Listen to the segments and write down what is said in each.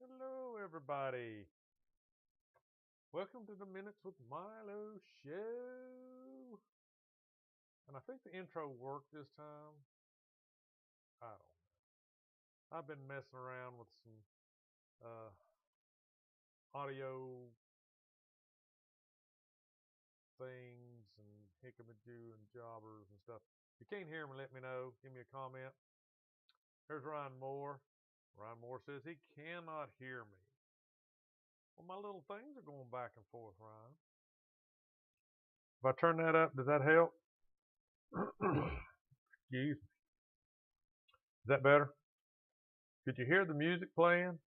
Hello everybody. Welcome to the Minutes with Milo show. And I think the intro worked this time. I don't know. I've been messing around with some audio things and hickamadoo and jobbers and stuff. If you can't hear me, let me know. Give me a comment. There's Ryan Moore. Ryan Moore says he cannot hear me. Well, my little things are going back and forth, Ryan. If I turn that up, does that help? Excuse me. Is that better? Could you hear the music playing?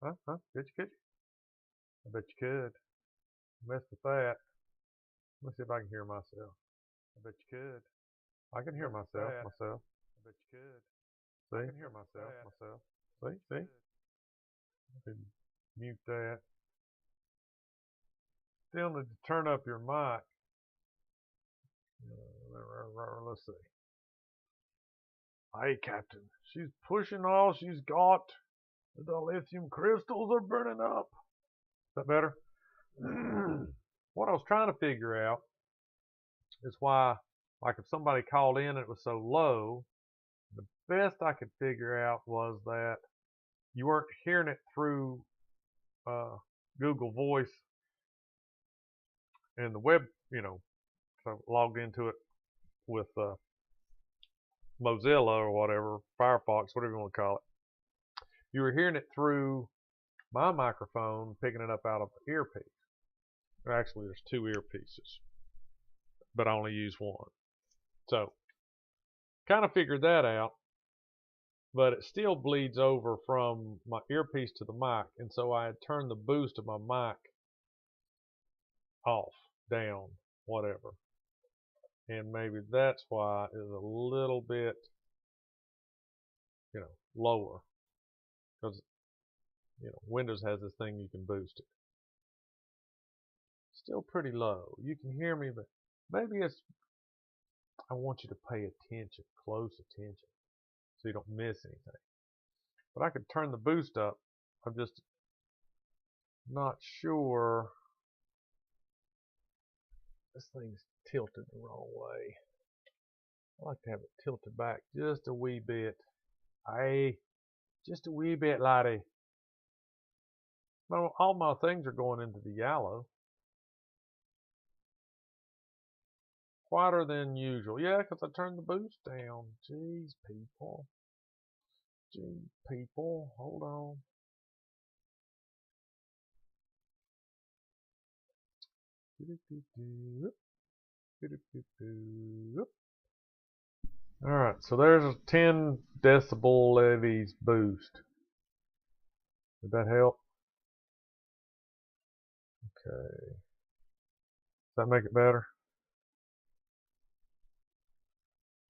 Huh? Could you? I bet you could. Mess with that. Let's see if I can hear myself. I bet you could. I can hear myself. I bet you could. See? I can hear myself. See? I can mute that. Still need to turn up your mic. Let's see. Hey, Captain. She's pushing all she's got. The lithium crystals are burning up. Is that better? What I was trying to figure out is why, like if somebody called in and it was so low, the best I could figure out was that you weren't hearing it through Google Voice and the web, so I logged into it with Mozilla or whatever, Firefox, whatever you want to call it. You were hearing it through my microphone, picking it up out of the earpiece. Actually, there's two earpieces, but I only use one. So, kind of figured that out, but it still bleeds over from my earpiece to the mic, and so I had turned the boost of my mic off, down, whatever. And maybe that's why it's a little bit, lower. Because, Windows has this thing you can boost it. Still pretty low. You can hear me, but maybe I want you to pay attention, close attention, so you don't miss anything. But I could turn the boost up. I'm just not sure. This thing's tilted the wrong way. I like to have it tilted back just a wee bit. Hey, just a wee bit, laddie. Well, all my things are going into the yellow. Quieter than usual. Yeah, because I turned the boost down. Jeez, people. Hold on. Alright, so there's a 10 decibel levies boost. Did that help? Okay. Does that make it better?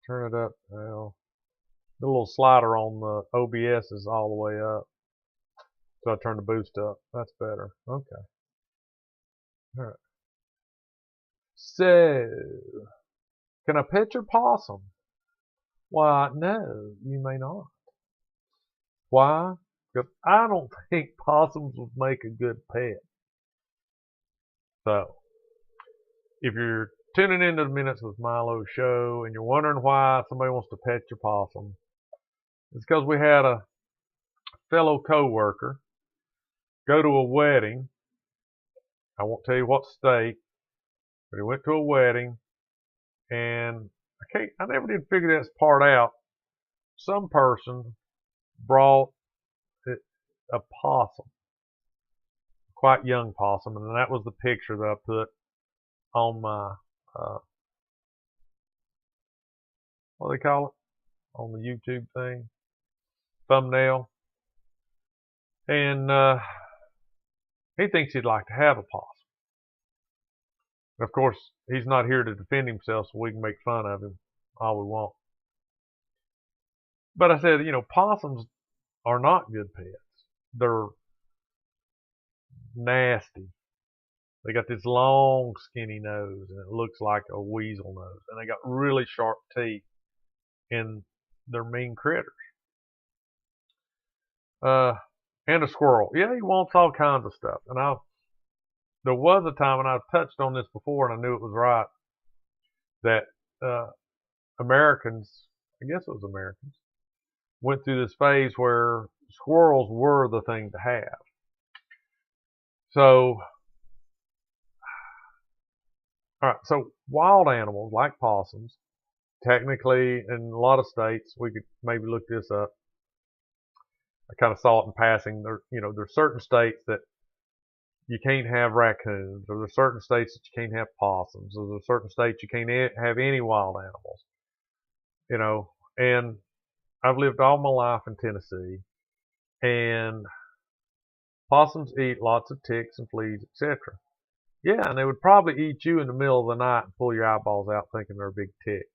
Turn it up now. The little slider on the OBS is all the way up. So I turn the boost up. That's better. Okay. Alright. So, can I pet your possum? Why, no, you may not. Why? Because I don't think possums would make a good pet. So, if you're tuning into the Minutes with Milo show and you're wondering why somebody wants to pet your possum, it's because we had a fellow co-worker go to a wedding. I won't tell you what state, but he went to a wedding, and I never did figure this part out. Some person brought a possum, quite young possum, and that was the picture that I put on my what do they call it on the YouTube thing, thumbnail, and he thinks he'd like to have a possum. And of course, he's not here to defend himself, so we can make fun of him all we want. But I said, possums are not good pets. They're nasty. They got this long, skinny nose, and it looks like a weasel nose. And they got really sharp teeth, and they're mean critters. And a squirrel. Yeah, he wants all kinds of stuff. And there was a time, and I've touched on this before, and I knew it was right, that Americans, I guess it was Americans, went through this phase where squirrels were the thing to have. So, all right, so wild animals like possums, technically in a lot of states, we could maybe look this up. I kind of saw it in passing. There's certain states that you can't have raccoons, or there's certain states that you can't have possums, or there's certain states you can't have any wild animals. And I've lived all my life in Tennessee, and possums eat lots of ticks and fleas, etc. Yeah, and they would probably eat you in the middle of the night and pull your eyeballs out thinking they're a big tick.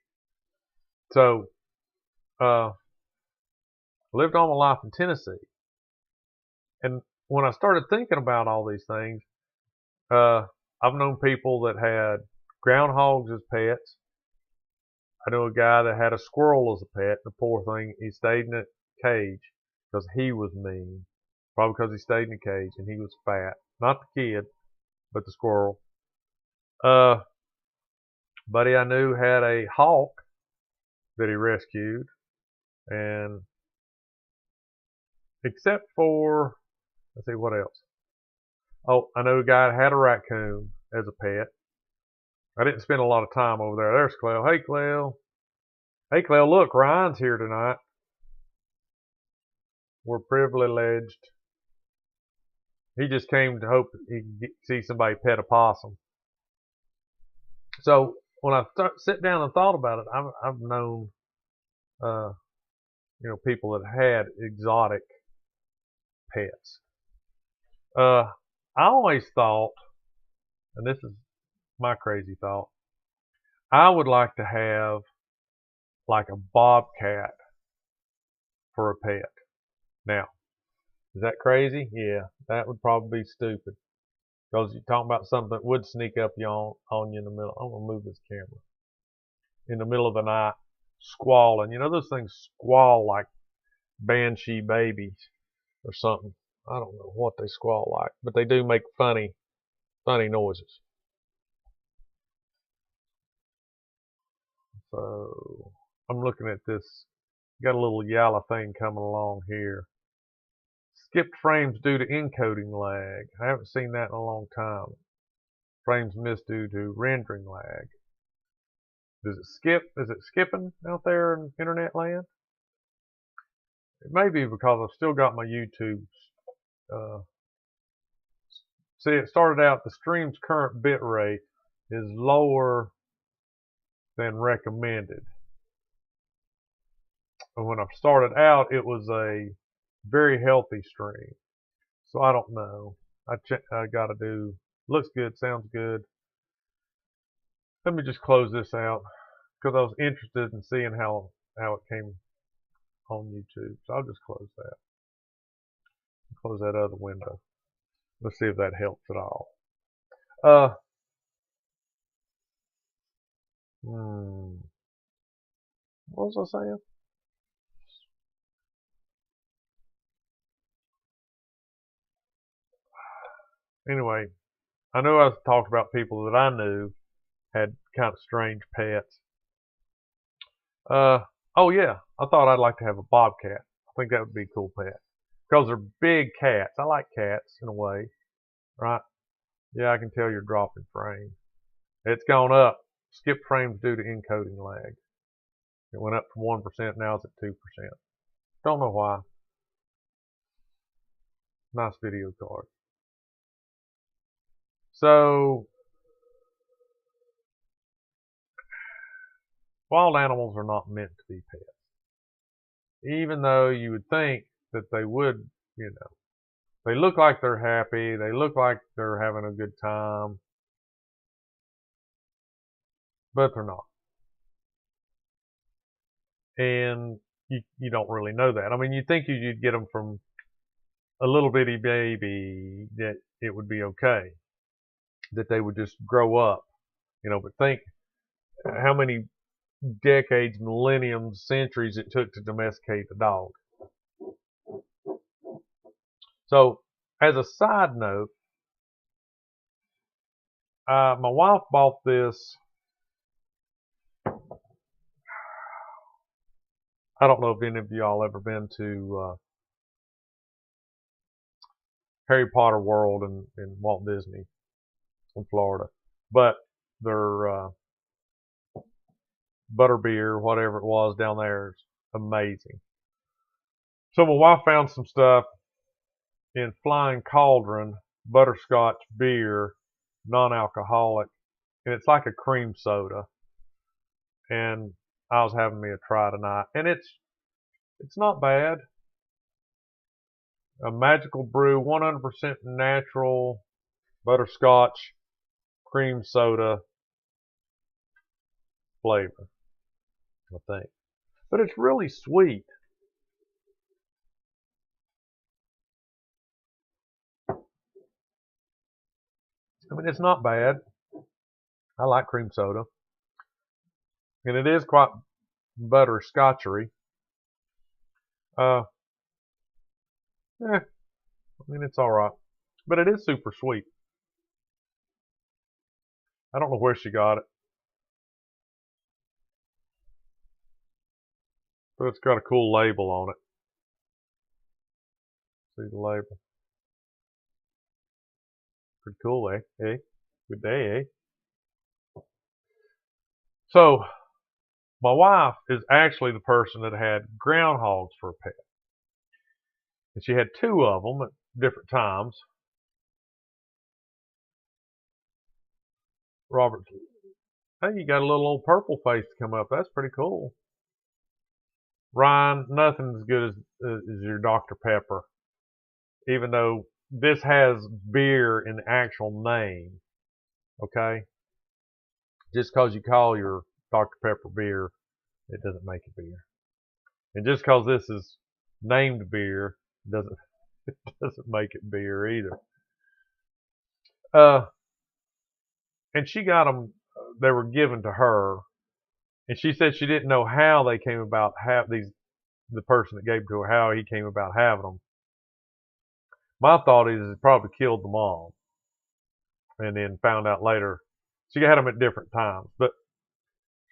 So, lived all my life in Tennessee. And when I started thinking about all these things, I've known people that had groundhogs as pets. I know a guy that had a squirrel as a pet. The poor thing, he stayed in a cage because he was mean. Probably because he stayed in a cage and he was fat. Not the kid, but the squirrel. Buddy I knew had a hawk that he rescued. And except for, let's see, what else? Oh, I know a guy that had a raccoon as a pet. I didn't spend a lot of time over there. There's Clell. Hey, Clell. Hey, Clell, look, Ryan's here tonight. We're privileged. He just came to hope he could see somebody pet a possum. So when I sit down and thought about it, I've known, people that had exotic pets. I always thought, and this is my crazy thought, I would like to have like a bobcat for a pet. Now, is that crazy? Yeah, that would probably be stupid. Because you're talking about something that would sneak up on you in the middle. I'm going to move this camera. In the middle of the night, squalling. Those things squall like banshee babies or something. I don't know what they squall like, but they do make funny noises. So I'm looking at this. Got a little yellow thing coming along here. Skipped frames due to encoding lag. I haven't seen that in a long time. Frames missed due to rendering lag. Does it skip? Is it skipping out there in internet land? It may be because I've still got my YouTube. See, it started out, the stream's current bit rate is lower than recommended. And when I started out, it was a very healthy stream. So I don't know. I got to do, looks good, sounds good. Let me just close this out because I was interested in seeing how it came on YouTube. So I'll just close that. Close that other window. Let's see if that helps at all. What was I saying? Anyway, I know I talked about people that I knew had kind of strange pets. Oh yeah, I thought I'd like to have a bobcat. I think that would be a cool pet. Because they're big cats. I like cats in a way, right? Yeah, I can tell you're dropping frames. It's gone up. Skip frames due to encoding lag. It went up from 1%, now it's at 2%. Don't know why. Nice video card. So, Wild animals are not meant to be pets. Even though you would think that they would, they look like they're happy, they look like they're having a good time, but they're not. And you don't really know that. I mean, you think you'd get them from a little bitty baby, that it would be okay, that they would just grow up, but think how many decades, millenniums, centuries it took to domesticate a dog. So, as a side note, my wife bought this. I don't know if any of y'all ever been to Harry Potter World in Walt Disney in Florida, but their butterbeer, whatever it was down there, is amazing. So my wife found some stuff in Flying Cauldron, butterscotch beer, non-alcoholic, and it's like a cream soda. And I was having me a try tonight, and it's not bad. A magical brew, 100% natural butterscotch cream soda flavor, I think. But it's really sweet. I mean, it's not bad. I like cream soda. And it is quite butterscotchery. I mean, it's all right. But it is super sweet. I don't know where she got it. But it's got a cool label on it. See the label. Pretty cool, eh? Eh? Good day, eh? So, my wife is actually the person that had groundhogs for a pet. And she had 2 of them at different times. Robert, hey, you got a little old purple face to come up. That's pretty cool. Ryan, nothing as good as your Dr. Pepper. Even though this has beer in the actual name. Okay? Just because you call your Dr. Pepper beer, it doesn't make it beer. And just because this is named beer, it doesn't make it beer either. And she got them, they were given to her, and she said she didn't know how they came about, the person that gave them to her, how he came about having them. My thought is it probably killed the mom, and then found out later. She had them at different times, but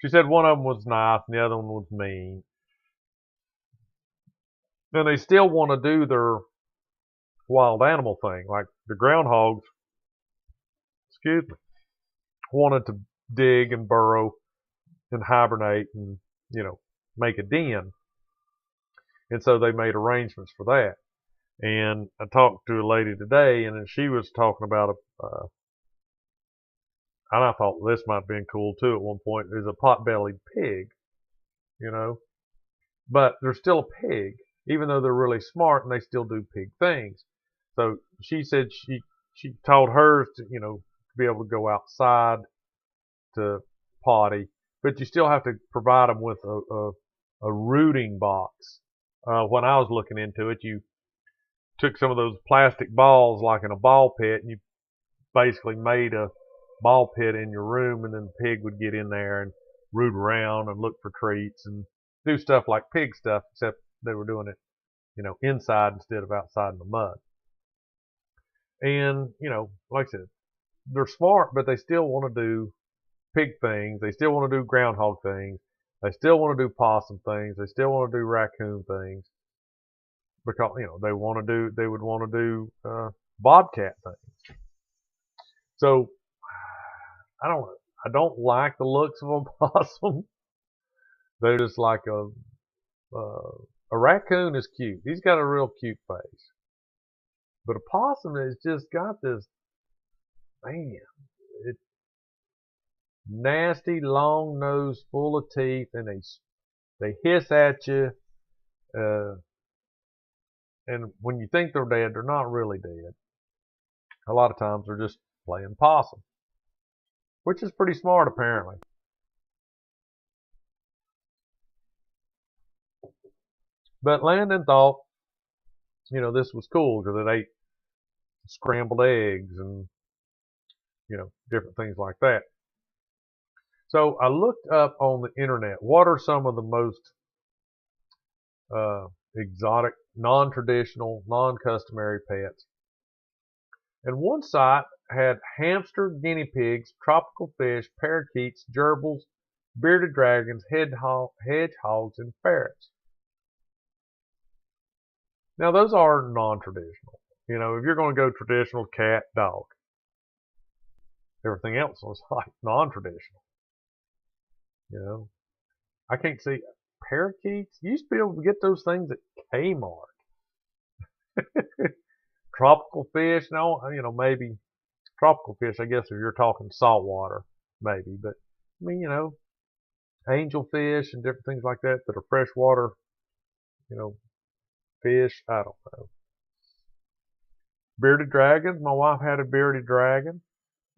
she said one of them was nice and the other one was mean. And they still want to do their wild animal thing, like the groundhogs, wanted to dig and burrow and hibernate and, make a den. And so they made arrangements for that. And I talked to a lady today, and then she was talking about and I thought this might have been cool too at one point, is a pot-bellied pig, But they're still a pig, even though they're really smart and they still do pig things. So she said she told hers to, be able to go outside to potty, but you still have to provide them with a rooting box. When I was looking into it, you took some of those plastic balls like in a ball pit, and you basically made a ball pit in your room, and then the pig would get in there and root around and look for treats and do stuff like pig stuff, except they were doing it, inside instead of outside in the mud. And, like I said, they're smart, but they still want to do pig things. They still want to do groundhog things. They still want to do possum things. They still want to do raccoon things. Because, they would want to do bobcat things. So, I don't like the looks of a possum. They're just like a raccoon is cute. He's got a real cute face. But a possum has just got this, man, nasty, long nose, full of teeth, and they hiss at you. And when you think they're dead, they're not really dead. A lot of times they're just playing possum, which is pretty smart apparently. But Landon thought, this was cool because it ate scrambled eggs and, different things like that. So I looked up on the internet, what are some of the most exotic, non-traditional, non-customary pets? And one site had hamster, guinea pigs, tropical fish, parakeets, gerbils, bearded dragons, hedgehogs, and ferrets. Now those are non-traditional. If you're going to go traditional, cat, dog. Everything else was like non-traditional. I can't see parakeets. You used to be able to get those things at Kmart. Tropical fish, no, maybe tropical fish, I guess if you're talking saltwater, maybe. But, angelfish and different things like that are freshwater, fish, I don't know. Bearded dragons, my wife had a bearded dragon.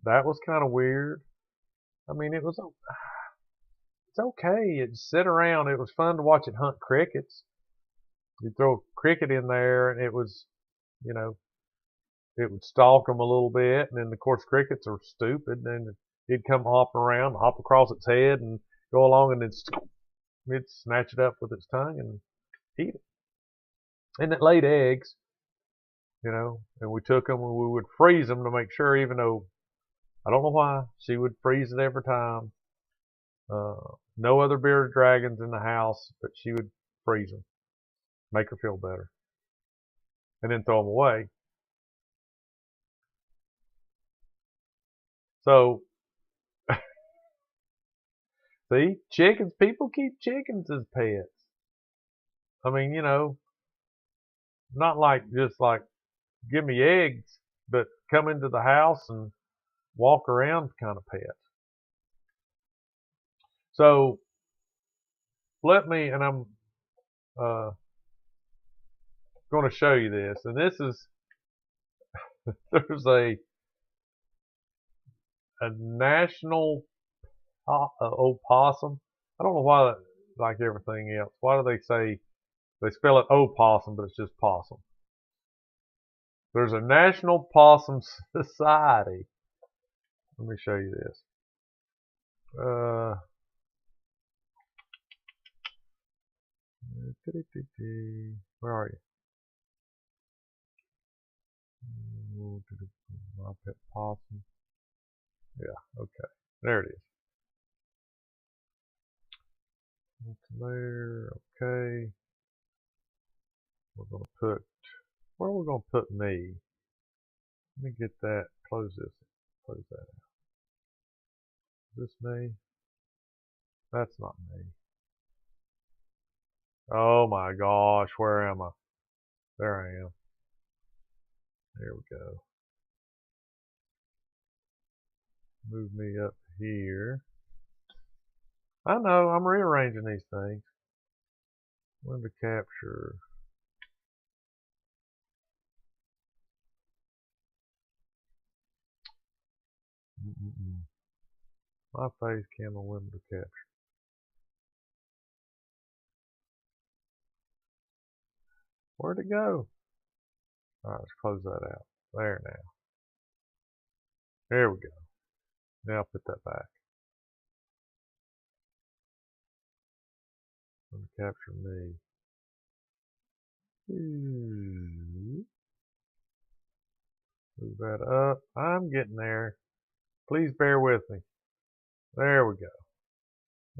That was kind of weird. It's okay. It'd sit around. It was fun to watch it hunt crickets. You'd throw a cricket in there and it was, it would stalk them a little bit. And then, of course, crickets are stupid. And it'd come hopping around, hop across its head and go along and then it'd snatch it up with its tongue and eat it. And it laid eggs, and we took them and we would freeze them to make sure, even though I don't know why she would freeze it every time. No other bearded dragons in the house, but she would freeze them, make her feel better, and then throw them away. So, see, chickens, people keep chickens as pets. Not like just like give me eggs, but come into the house and walk around kind of pet. So and I'm going to show you this, and this is there's a national opossum. I don't know why, like everything else, why do they say they spell it opossum, but it's just possum? There's a National Possum Society. Let me show you this. Where are you? My pet possum. Yeah, okay. There it is. There, okay. We're going to put, where are we going to put me? Let me get that, close this, close that out. Is this me? That's not me. Oh my gosh, where am I? There I am. There we go. Move me up here. I know, I'm rearranging these things. Window capture. My face cam on window capture. Where'd it go? Alright, let's close that out. There now. There we go. Now put that back. Window capture me. Move that up. I'm getting there. Please bear with me. There we go.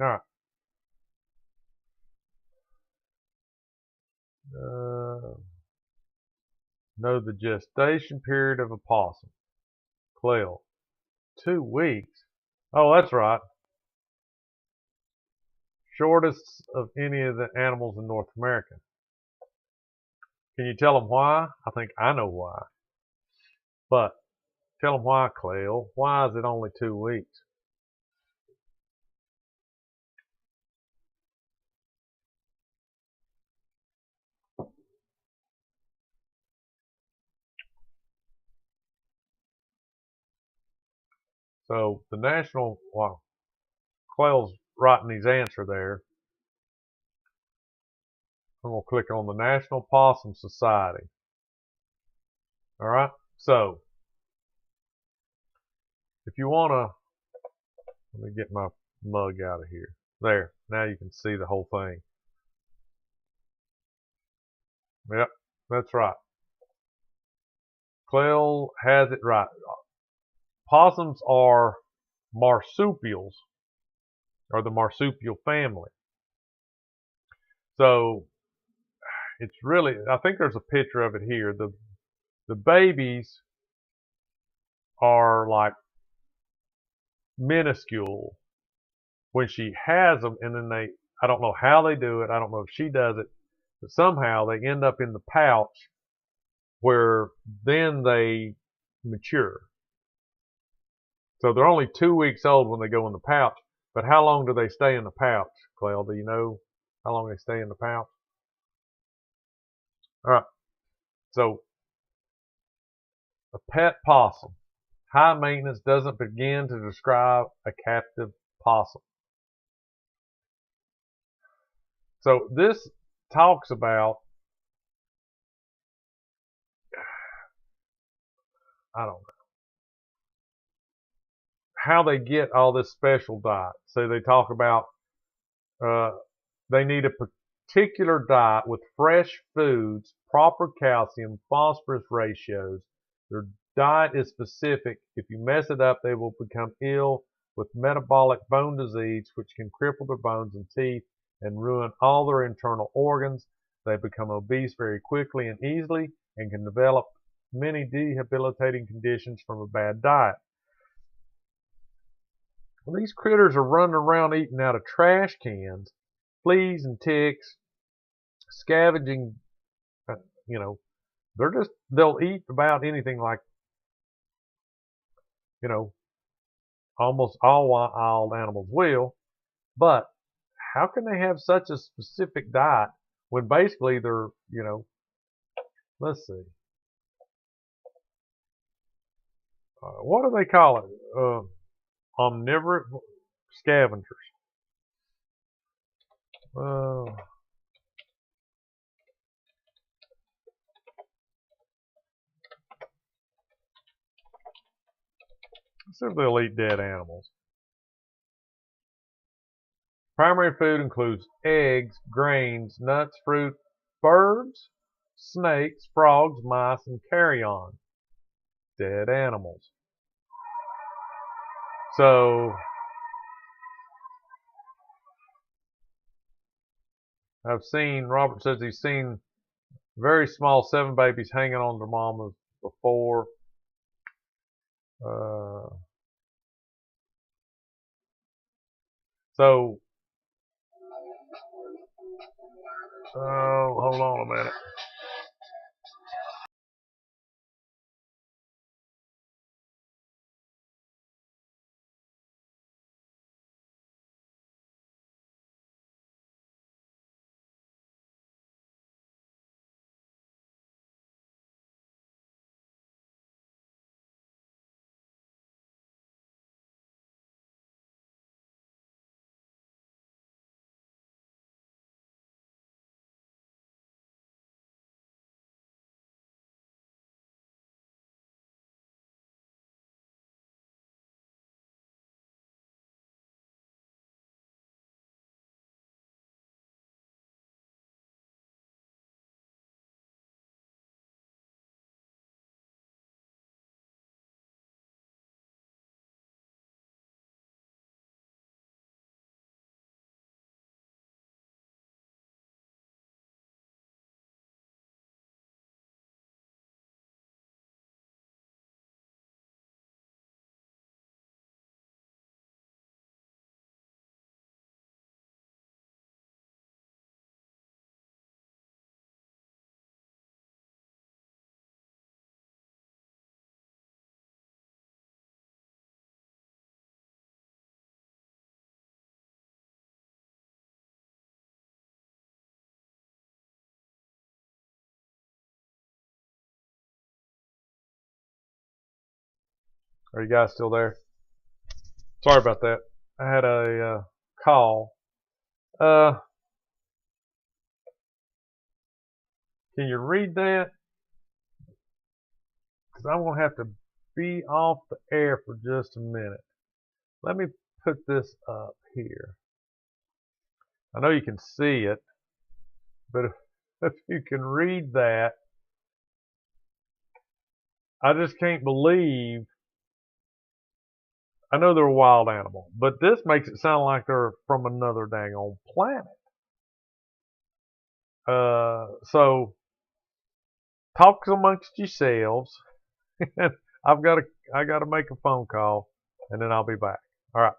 Alright. Know the gestation period of a possum. Quail. 2 weeks. Oh, that's right. Shortest of any of the animals in North America. Can you tell them why? I think I know why. But tell them why, Cleo. Why is it only 2 weeks? So the national, well, Clell's writing his answer there. I'm going to click on the National Possum Society. All right. So if you want to, let me get my mug out of here. There. Now you can see the whole thing. Yep, that's right. Clell has it right. Possums are marsupials, or the marsupial family. So it's really, I think there's a picture of it here. The babies are like minuscule when she has them, and then I don't know how they do it. I don't know if she does it, but somehow they end up in the pouch where then they mature. So they're only 2 weeks old when they go in the pouch. But how long do they stay in the pouch, Clell? Do you know how long they stay in the pouch? All right. So a pet possum. High maintenance doesn't begin to describe a captive possum. So this talks about, I don't know, how they get all this special diet. So they talk about they need a particular diet with fresh foods, proper calcium, phosphorus ratios. Their diet is specific. If you mess it up, they will become ill with metabolic bone disease, which can cripple their bones and teeth and ruin all their internal organs. They become obese very quickly and easily and can develop many debilitating conditions from a bad diet. Well, these critters are running around eating out of trash cans, fleas and ticks, scavenging, you know, they'll eat about anything, like, you know, almost all wild animals will. But how can they have such a specific diet when basically they're, let's see, what do they call it? Omnivorous scavengers. Let's see if they'll eat dead animals. Primary food includes eggs, grains, nuts, fruit, birds, snakes, frogs, mice, and carrion. Dead animals. So Robert says he's seen very small 7 babies hanging on their mamas before. Hold on a minute. Are you guys still there? Sorry about that. I had a call. Can you read that? Because I'm going to have to be off the air for just a minute. Let me put this up here. I know you can see it, but if you can read that, I just can't believe. I know they're a wild animal, but this makes it sound like they're from another dang old planet. So talk amongst yourselves. I gotta make a phone call, and then I'll be back. All right.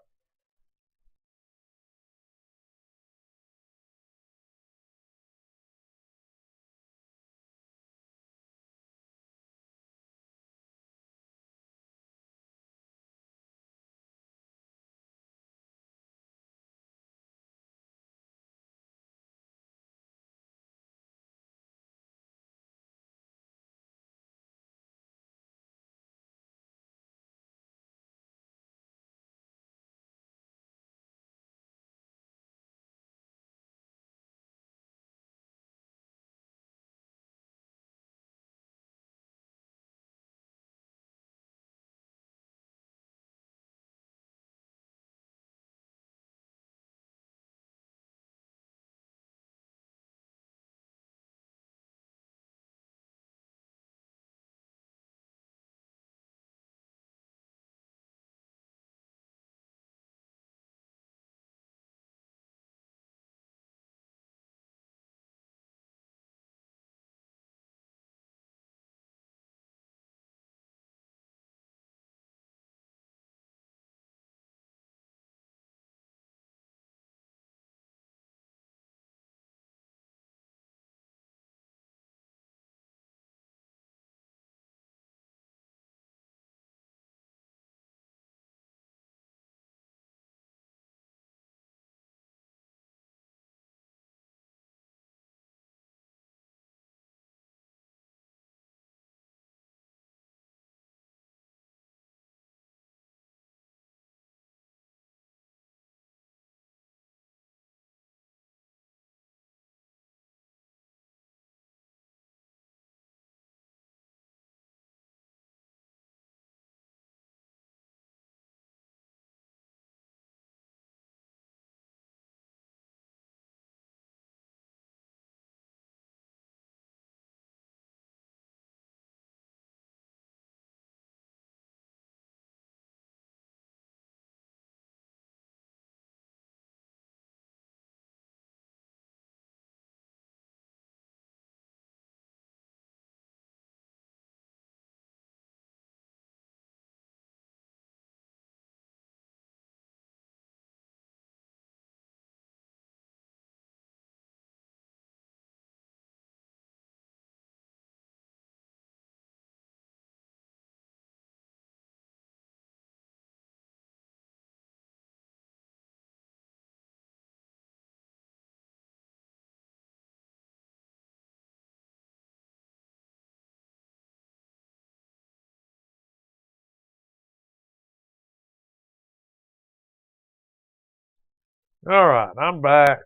All right, I'm back.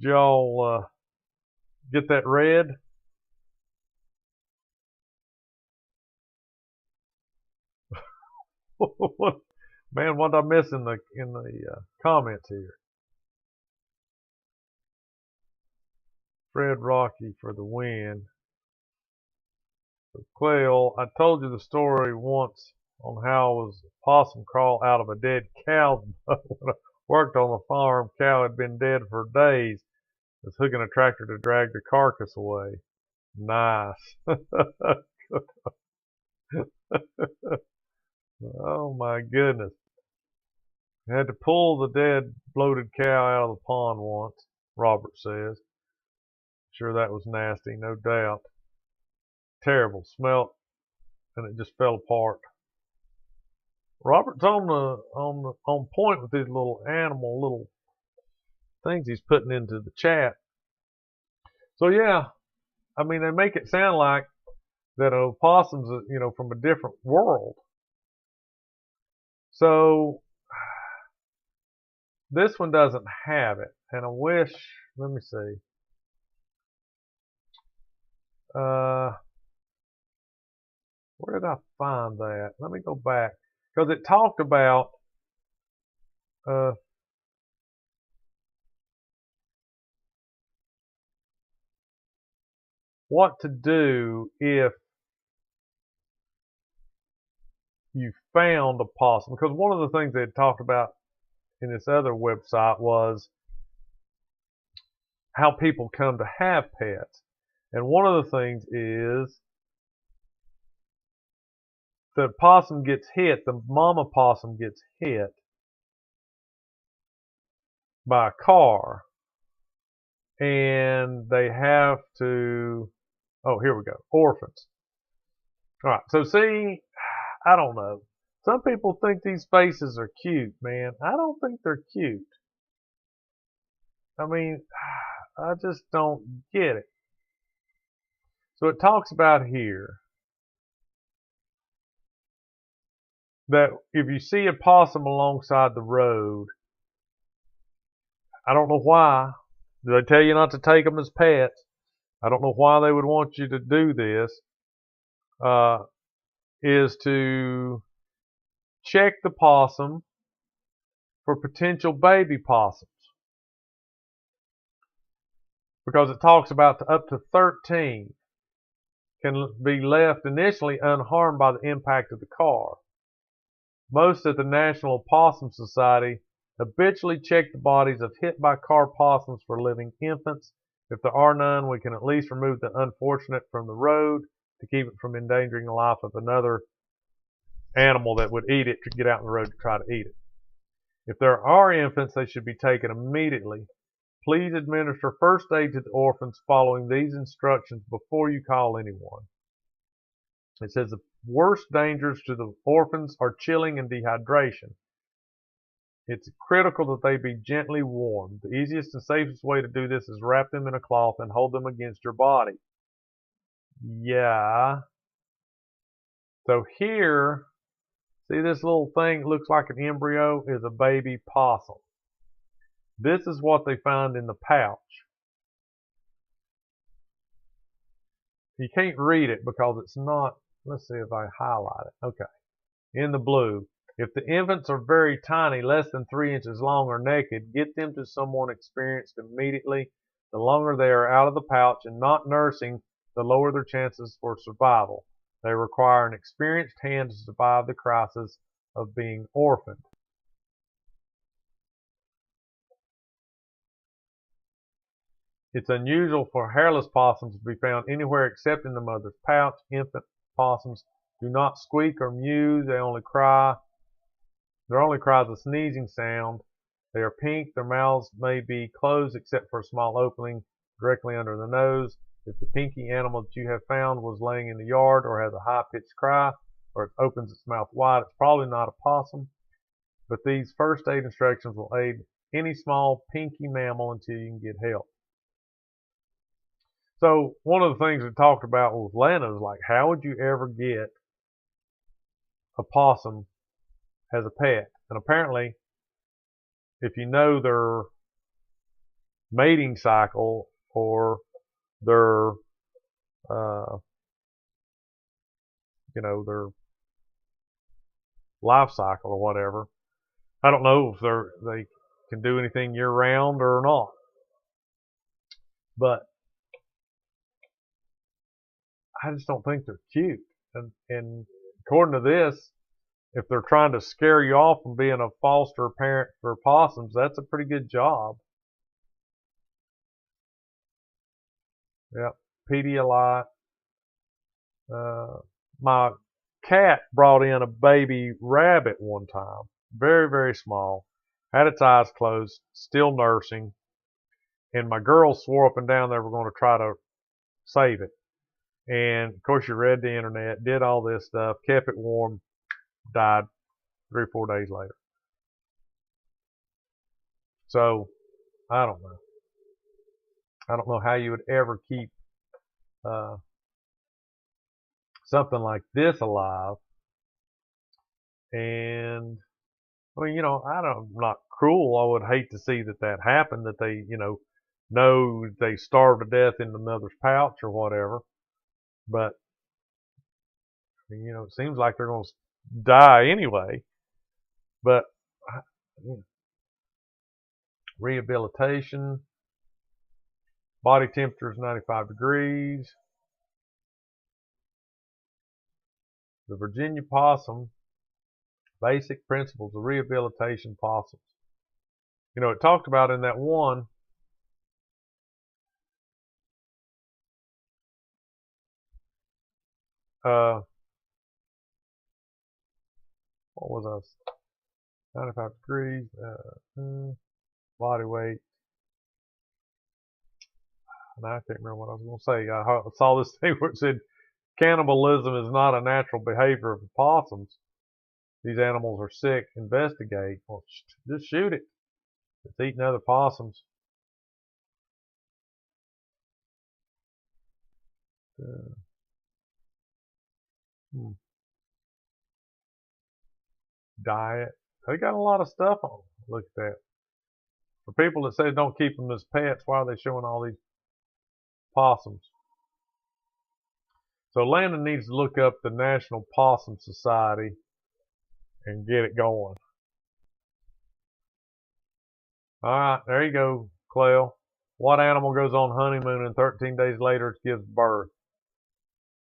Did y'all get that read? Man, what did I miss in the comments here? Fred Rocky for the win. So Quail, I told you the story once on how I was a possum crawl out of a dead cow. When I worked on the farm, cow had been dead for days. I was hooking a tractor to drag the carcass away. Nice. Oh my goodness. I had to pull the dead bloated cow out of the pond once, Robert says. Sure that was nasty, no doubt. Terrible. Smelt and it just fell apart. Robert's on point with these little things he's putting into the chat. So yeah, I mean they make it sound like that opossums, from a different world. So this one doesn't have it, and I wish. Let me see. Where did I find that? Let me go back because it talked about what to do if you found a possum. Because one of the things they had talked about in this other website was how people come to have pets. And one of the things is the possum gets hit, the mama possum gets hit by a car, and they have to, oh, here we go, orphans. All right, so see, I don't know. Some people think these faces are cute, man. I don't think they're cute. I mean, I just don't get it. So it talks about here that if you see a possum alongside the road, I don't know why. They tell you not to take them as pets. I don't know why they would want you to do this. Is to check the possum for potential baby possums. Because it talks about up to 13 can be left initially unharmed by the impact of the car. Most at the National Possum Society habitually check the bodies of hit-by-car possums for living infants. If there are none, we can at least remove the unfortunate from the road to keep it from endangering the life of another animal that would eat it to get out on the road to try to eat it. If there are infants, they should be taken immediately. Please administer first aid to the orphans following these instructions before you call anyone. It says the worst dangers to the orphans are chilling and dehydration. It's critical that they be gently warmed. The easiest and safest way to do this is wrap them in a cloth and hold them against your body. Yeah. So here, see this little thing looks like an embryo is a baby possum. This is what they found in the pouch. You can't read it because it's not, let's see if I highlight it. Okay. In the blue. If the infants are very tiny, less than 3 inches long or naked, get them to someone experienced immediately. The longer they are out of the pouch and not nursing, the lower their chances for survival. They require an experienced hand to survive the crisis of being orphaned. It's unusual for hairless possums to be found anywhere except in the mother's pouch. Infant possums do not squeak or mew. Their only cry is a sneezing sound. They are pink. Their mouths may be closed except for a small opening directly under the nose. If the pinky animal that you have found was laying in the yard or has a high-pitched cry or it opens its mouth wide, it's probably not a possum. But these first aid instructions will aid any small pinky mammal until you can get help. So one of the things we talked about with Lana is like, how would you ever get a possum as a pet? And apparently, if you know their mating cycle or their, their life cycle or whatever, I don't know if they can do anything year round or not. But I just don't think they're cute. And according to this, if they're trying to scare you off from being a foster parent for possums, that's a pretty good job. Yep, Pedialyte. My cat brought in a baby rabbit one time. Very, very small. Had its eyes closed, still nursing. And my girls swore up and down they were going to try to save it. And of course, you read the internet, did all this stuff, kept it warm, died 3 or 4 days later. So, I don't know. I don't know how you would ever keep something like this alive. And I mean, I'm not cruel. I would hate to see that happen, that they, know they starve to death in another's pouch or whatever. But, I mean, it seems like they're going to die anyway. But, rehabilitation, body temperature is 95 degrees. The Virginia possum, basic principles of rehabilitation possums. It talked about in that one, what was I? 95 degrees, body weight. And I can't remember what I was going to say. I saw this thing where it said cannibalism is not a natural behavior of possums. These animals are sick. Investigate. Well, just shoot it. It's eating other possums. Diet. They got a lot of stuff on. Look at that. For people that say don't keep them as pets, why are they showing all these possums? So Landon needs to look up the National Possum Society and get it going. All right, there you go, Clell. What animal goes on honeymoon and 13 days later it gives birth?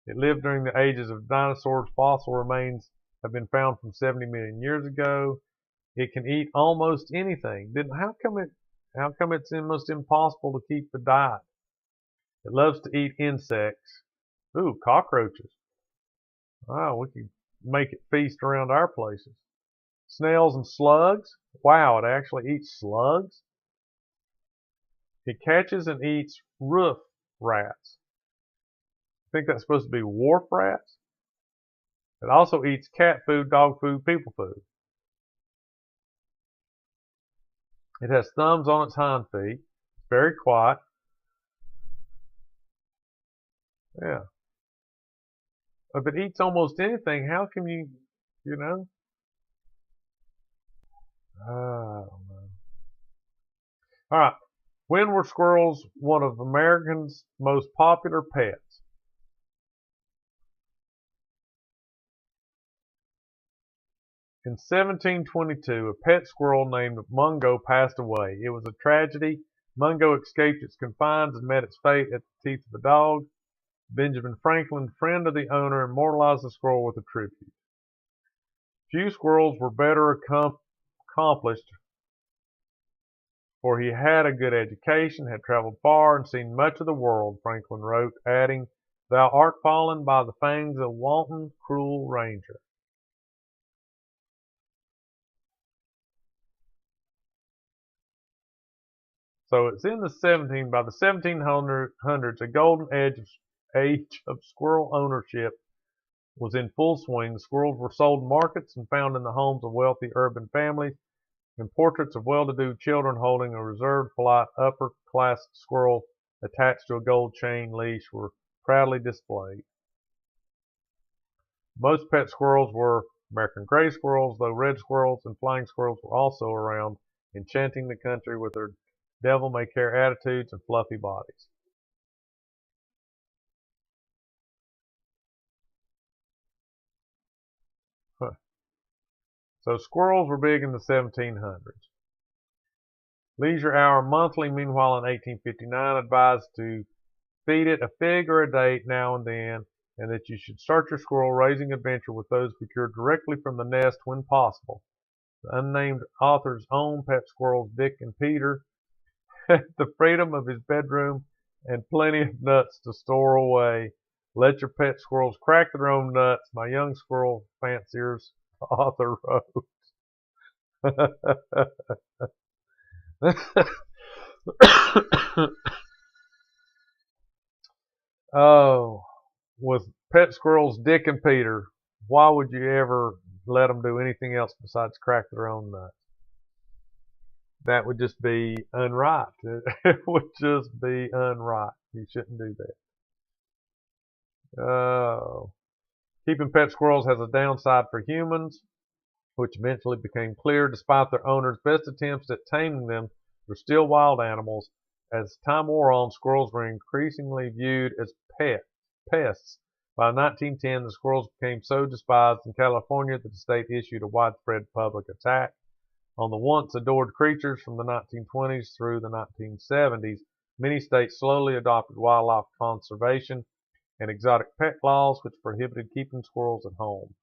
It lived during the ages of dinosaurs. Fossil remains have been found from 70 million years ago. It can eat almost anything. Then how come it's almost impossible to keep the diet? It loves to eat insects. Ooh, cockroaches. Oh, we could make it feast around our places. Snails and slugs. Wow, it actually eats slugs. It catches and eats roof rats. I think that's supposed to be wharf rats. It also eats cat food, dog food, people food. It has thumbs on its hind feet. It's very quiet. Yeah. If it eats almost anything, how can you know? I don't know. All right. When were squirrels one of Americans' most popular pets? In 1722, a pet squirrel named Mungo passed away. It was a tragedy. Mungo escaped its confines and met its fate at the teeth of a dog. Benjamin Franklin, friend of the owner, immortalized the squirrel with a tribute. Few squirrels were better accomplished, for he had a good education, had traveled far, and seen much of the world, Franklin wrote, adding, "Thou art fallen by the fangs of wanton, cruel ranger." So it's in by the 1700s, a golden age of squirrel ownership was in full swing. Squirrels were sold in markets and found in the homes of wealthy urban families, and portraits of well-to-do children holding a reserved, polite, upper-class squirrel attached to a gold chain leash were proudly displayed. Most pet squirrels were American gray squirrels, though red squirrels and flying squirrels were also around, enchanting the country with their devil-may-care attitudes and fluffy bodies. So squirrels were big in the 1700s. Leisure Hour Monthly, meanwhile, in 1859, advised to feed it a fig or a date now and then, and that you should start your squirrel raising adventure with those procured directly from the nest when possible. The unnamed author's own pet squirrels, Dick and Peter, had the freedom of his bedroom and plenty of nuts to store away. Let your pet squirrels crack their own nuts, my young squirrel fanciers, the author wrote. Oh, with pet squirrels Dick and Peter, why would you ever let them do anything else besides crack their own nuts? That would just be unright. It would just be unright. You shouldn't do that. Keeping pet squirrels has a downside for humans. which eventually became clear. Despite their owners' best attempts at taming them, they're still wild animals. As time wore on, squirrels were increasingly viewed as pests. By 1910, the squirrels became so despised in California that the state issued a widespread public attack on the once adored creatures. From the 1920s through the 1970s. Many states slowly adopted wildlife conservation and exotic pet laws which prohibited keeping squirrels at home.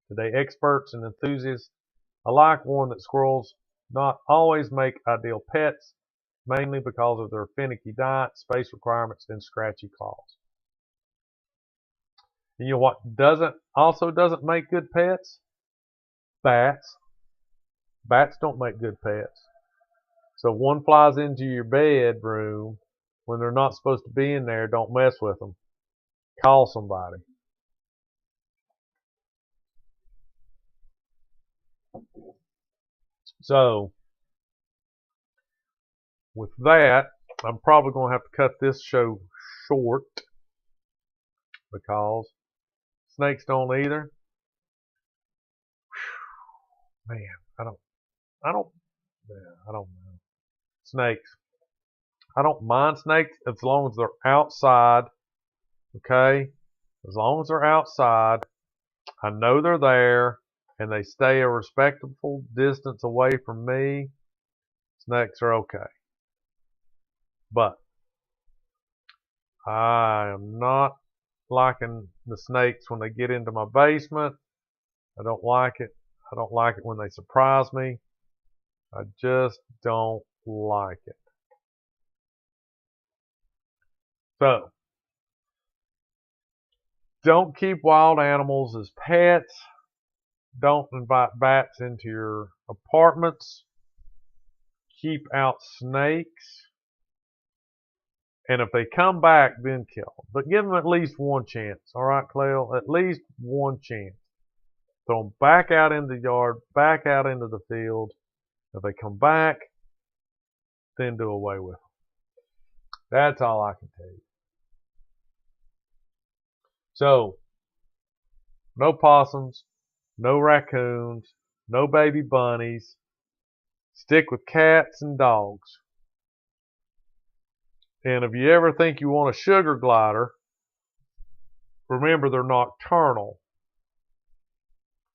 Today, experts and enthusiasts alike warn that squirrels not always make ideal pets, mainly because of their finicky diet, space requirements, and scratchy claws. And you know what doesn't make good pets? Bats. Bats don't make good pets. So if one flies into your bedroom when they're not supposed to be in there, don't mess with them. Call somebody. So with that, I'm probably going to have to cut this show short because snakes don't either. Man, I don't know. Snakes. I don't mind snakes as long as they're outside. Okay? As long as they're outside, I know they're there, and they stay a respectable distance away from me. Snakes are okay. But I am not liking the snakes when they get into my basement. I don't like it. I don't like it when they surprise me. I just don't like it. So, don't keep wild animals as pets. Don't invite bats into your apartments. Keep out snakes. And if they come back, then kill them. But give them at least one chance. All right, Cleo? At least one chance. Throw them back out in the yard, back out into the field. If they come back, then do away with them. That's all I can tell you. So, no possums, no raccoons, no baby bunnies. Stick with cats and dogs. And if you ever think you want a sugar glider, remember they're nocturnal.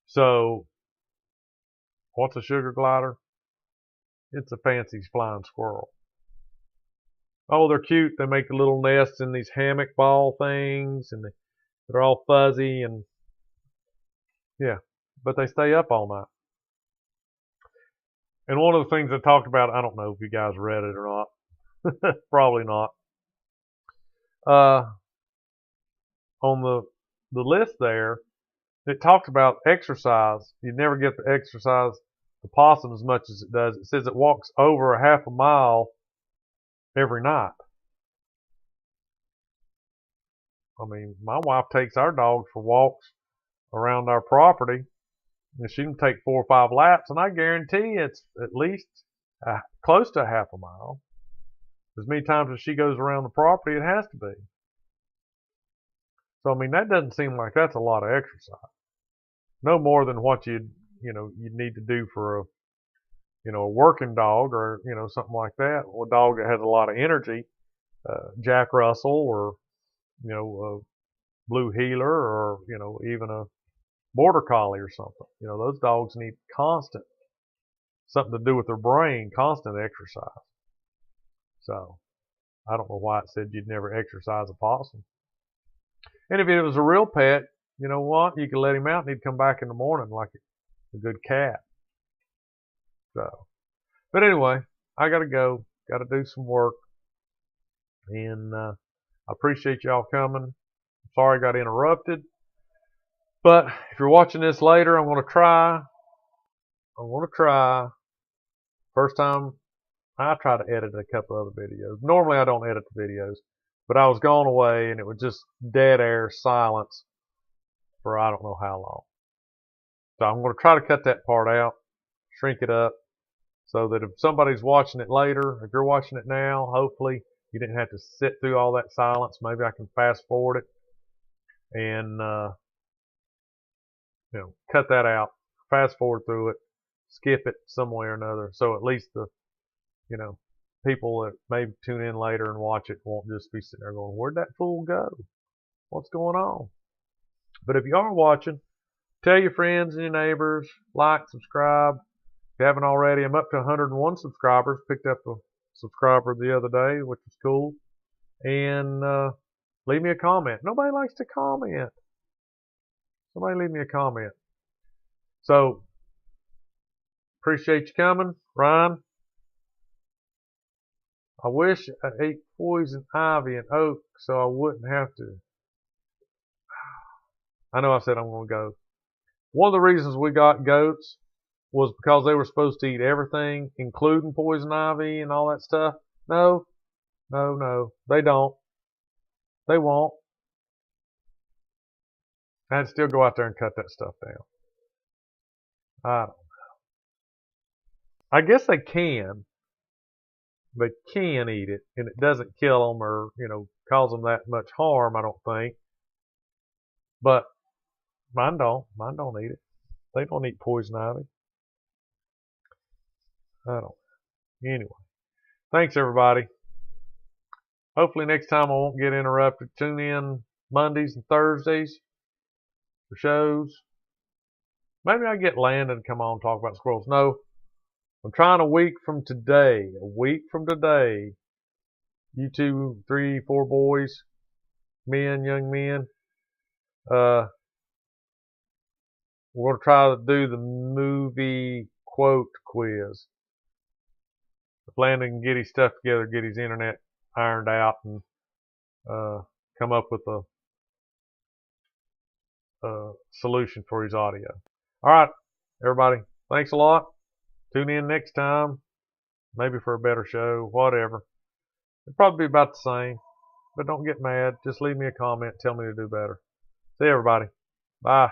So, what's a sugar glider? It's a fancy flying squirrel. Oh, they're cute. They make little nests in these hammock ball things, and they're all fuzzy, and yeah, but they stay up all night. And one of the things I talked about, I don't know if you guys read it or not. Probably not. On the list there, it talks about exercise. You never get to exercise the possum as much as it does. It says it walks over a half a mile every night. I mean, my wife takes our dogs for walks around our property, and she can take 4 or 5 laps, and I guarantee it's at least close to a half a mile. As many times as she goes around the property, it has to be. So, I mean, that doesn't seem like that's a lot of exercise. No more than what you need to do for a working dog or, something like that. A dog that has a lot of energy, Jack Russell or, a blue heeler or, even a border collie or something. Those dogs need something to do with their brain, constant exercise. So, I don't know why it said you'd never exercise a possum. And if it was a real pet, you know what? You could let him out and he'd come back in the morning like a good cat. So, but anyway, I gotta go. Gotta do some work. And I appreciate y'all coming. Sorry I got interrupted. But if you're watching this later, I'm gonna try. First time I try to edit a couple other videos. Normally I don't edit the videos. But I was gone away and it was just dead air silence for I don't know how long. So I'm going to try to cut that part out, shrink it up, so that if somebody's watching it later, if you're watching it now, hopefully you didn't have to sit through all that silence. Maybe I can fast forward it and cut that out fast forward through it, skip it some way or another. So at least the, people that may tune in later and watch it won't just be sitting there going, where'd that fool go? What's going on? But if you are watching, tell your friends and your neighbors, like, subscribe. If you haven't already, I'm up to 101 subscribers. Picked up a subscriber the other day, which was cool. And leave me a comment. Nobody likes to comment. Somebody leave me a comment. So, appreciate you coming. Ryan, I wish I ate poison ivy and oak so I wouldn't have to. I know I said I'm going to go. One of the reasons we got goats was because they were supposed to eat everything, including poison ivy and all that stuff. No, they don't. They won't. I'd still go out there and cut that stuff down. I don't know. I guess they can. They can eat it, and it doesn't kill them or, cause them that much harm, I don't think. But mine don't. Mine don't eat it. They don't eat poison ivy. I don't. Anyway, thanks everybody. Hopefully next time I won't get interrupted. Tune in Mondays and Thursdays for shows. Maybe I get Landon to come on and talk about squirrels. No, I'm trying a week from today. A week from today. You 2, 3, 4 boys, young men. We're going to try to do the movie quote quiz. If Landon can get his stuff together, get his internet ironed out, and come up with a solution for his audio. All right, everybody. Thanks a lot. Tune in next time. Maybe for a better show, whatever. It'll probably be about the same. But don't get mad. Just leave me a comment. Tell me to do better. See you, everybody. Bye.